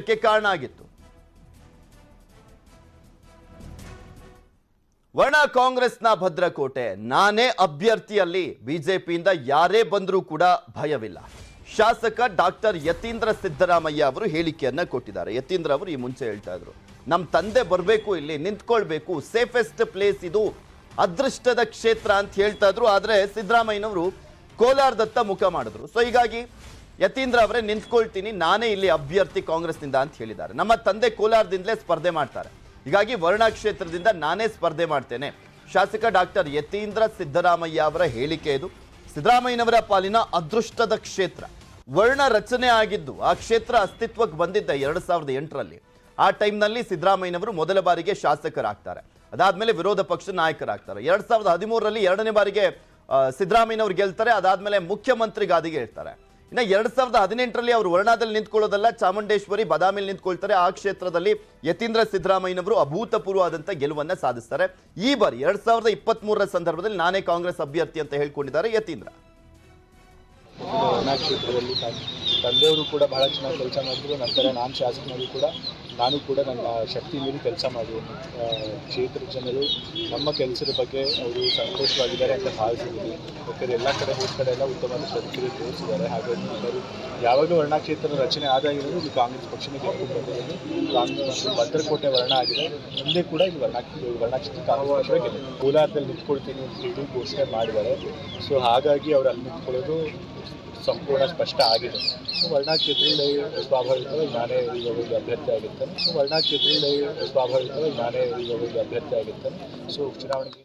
ಆಕ್ರೋಶಕ್ಕೆ ಕಾರಣ ಆಗಿತ್ತು. ವರ್ಣ ಕಾಂಗ್ರೆಸ್ನ ಭದ್ರಕೋಟೆ, ನಾನೇ ಅಭ್ಯರ್ಥಿಯಲ್ಲಿ ಬಿಜೆಪಿಯಿಂದ ಯಾರೇ ಬಂದರೂ ಕೂಡ ಭಯವಿಲ್ಲ. ಶಾಸಕ ಡಾಕ್ಟರ್ ಯತೀಂದ್ರ ಸಿದ್ದರಾಮಯ್ಯ ಅವರು ಹೇಳಿಕೆಯನ್ನ ಕೊಟ್ಟಿದ್ದಾರೆ. ಯತೀಂದ್ರ ಅವರು ಈ ಮುಂಚೆ ಹೇಳ್ತಾ ಇದ್ರು, ನಮ್ಮ ತಂದೆ ಬರಬೇಕು, ಇಲ್ಲಿ ನಿಂತ್ಕೊಳ್ಬೇಕು, ಸೇಫೆಸ್ಟ್ ಪ್ಲೇಸ್ ಇದು, ಅದೃಷ್ಟದ ಕ್ಷೇತ್ರ ಅಂತ ಹೇಳ್ತಾ ಇದ್ರು. ಆದರೆ ಸಿದ್ದರಾಮಯ್ಯನವರು ಕೋಲಾರದತ್ತ ಮುಖ ಮಾಡಿದ್ರು. ಸೊ ಹೀಗಾಗಿ ಯತೀಂದ್ರ ಅವರೇ ನಿಂತ್ಕೊಳ್ತೀನಿ, ನಾನೇ ಇಲ್ಲಿ ಅಭ್ಯರ್ಥಿ ಕಾಂಗ್ರೆಸ್ನಿಂದ ಅಂತ ಹೇಳಿದ್ದಾರೆ. ನಮ್ಮ ತಂದೆ ಕೋಲಾರದಿಂದಲೇ ಸ್ಪರ್ಧೆ ಮಾಡ್ತಾರೆ, ಹೀಗಾಗಿ ವರ್ಣ ಕ್ಷೇತ್ರದಿಂದ ನಾನೇ ಸ್ಪರ್ಧೆ ಮಾಡ್ತೇನೆ. ಶಾಸಕ ಡಾಕ್ಟರ್ ಯತೀಂದ್ರ ಸಿದ್ದರಾಮಯ್ಯ ಅವರ ಹೇಳಿಕೆ ಇದು. ಸಿದ್ದರಾಮಯ್ಯನವರ ಪಾಲಿನ ಅದೃಷ್ಟದ ಕ್ಷೇತ್ರ. ವರ್ಣ ರಚನೆ ಆಗಿದ್ದು ಆ ಕ್ಷೇತ್ರ ಅಸ್ತಿತ್ವಕ್ಕೆ ಬಂದಿದ್ದ 2008ರಲ್ಲಿ. ಆ ಟೈಮ್ನಲ್ಲಿ ಸಿದ್ದರಾಮಯ್ಯನವರು ಮೊದಲ ಬಾರಿಗೆ ಶಾಸಕರಾಗ್ತಾರೆ, ಅದಾದ್ಮೇಲೆ ವಿರೋಧ ಪಕ್ಷ ನಾಯಕರಾಗ್ತಾರೆ. 2013ರಲ್ಲಿ ಎರಡನೇ ಬಾರಿಗೆ ಸಿದ್ದರಾಮಯ್ಯನವರು ಗೆಲ್ತಾರೆ, ಅದಾದ್ಮೇಲೆ ಮುಖ್ಯಮಂತ್ರಿ ಗಾದಿಗೆ ಇರ್ತಾರೆ. ಇನ್ನು 2018ರಲ್ಲಿ ಅವರು ವರ್ಣದಲ್ಲಿ ನಿಂತ್ಕೊಳ್ಳೋದಲ್ಲ, ಚಾಮುಂಡೇಶ್ವರಿ ಬದಾಮಿಲಿ ನಿಂತ್ಕೊಳ್ತಾರೆ. ಆ ಕ್ಷೇತ್ರದಲ್ಲಿ ಯತೀಂದ್ರ ಸಿದ್ದರಾಮಯ್ಯನವರು ಅಭೂತಪೂರ್ವವಾದಂಥ ಗೆಲುವನ್ನ ಸಾಧಿಸ್ತಾರೆ. ಈ ಬಾರಿ 2023ರ ಸಂದರ್ಭದಲ್ಲಿ ನಾನೇ ಕಾಂಗ್ರೆಸ್ ಅಭ್ಯರ್ಥಿ ಅಂತ ಹೇಳ್ಕೊಂಡಿದ್ದಾರೆ ಯತೀಂದ್ರ. ವರ್ಣ ಕ್ಷೇತ್ರದಲ್ಲಿ ತಂದೆಯವರು ಕೂಡ ಬಹಳ ಚೆನ್ನಾಗಿ ಕೆಲಸ ಮಾಡಿದ್ರು. ನಂತರ ನಾನು ಶಾಸಕನಾಗಿ ಕೂಡ ನಾನು ಕೂಡ ನನ್ನ ಶಕ್ತಿ ಮೀರಿ ಕೆಲಸ ಮಾಡಿ ಕ್ಷೇತ್ರದ ಜನರು ನಮ್ಮ ಕೆಲಸದ ಬಗ್ಗೆ ಅವರು ಸಂತೋಷವಾಗಿದ್ದಾರೆ ಅಂತ ಭಾವಿಸಿದ್ದೀವಿ. ಯಾಕಂದರೆ ಎಲ್ಲ ಕಡೆ ಹೋದ ಕಡೆ ಎಲ್ಲ ಉತ್ತಮವಾದ ಪ್ರತಿಕ್ರಿಯೆ ತೋರಿಸಿದ್ದಾರೆ. ಹಾಗಾಗಿ ಎಲ್ಲರೂ ಯಾವಾಗ ವರ್ಣ ಕ್ಷೇತ್ರ ರಚನೆ ಆದಾಗಿರೋದು ಇಲ್ಲಿ ಕಾಂಗ್ರೆಸ್ ಪಕ್ಷನೇ ಗೆದ್ದು ಬಂದಿರೋದು. ಕಾಂಗ್ರೆಸ್ ಭದ್ರಕೋಟೆ ವರ್ಣ ಆಗಿದೆ, ಮುಂದೆ ಕೂಡ ಇಲ್ಲಿ ವರ್ಣ ಕ್ಷೇತ್ರ ಕಾಂಗ್ರೆಸ್ ಪಕ್ಷ ಗೆದ್ದಿದೆ. ಕೋಲಾರದಲ್ಲಿ ನಿಂತ್ಕೊಳ್ತೀನಿ ಅಂತ ಹೇಳಿ ಘೋಷಣೆ ಮಾಡಿದ್ದಾರೆ. ಸೊ ಹಾಗಾಗಿ ಅವರು ಅಲ್ಲಿ ನಿಂತ್ಕೊಳ್ಳೋದು ಸಂಪೂರ್ಣ ಸ್ಪಷ್ಟ ಆಗಿದೆ. ವರ್ಣ ಕ್ಷೇತ್ರದಲ್ಲಿ ಸ್ವಾಭಾವಿಕವಾಗಿ ನಾನೇ ಈಗ ಒಂದು ಅಭ್ಯರ್ಥಿ ಆಗಿರ್ತೇನೆ. ವರ್ಣ ಕ್ಷೇತ್ರದಲ್ಲಿ ಸ್ವಾಭಾವಿಕವಾಗಿ ನಾನೇ ಈಗ ಒಂದು ಅಭ್ಯರ್ಥಿ ಆಗಿರ್ತೇನೆ. ಸೊ ಚುನಾವಣೆಗೆ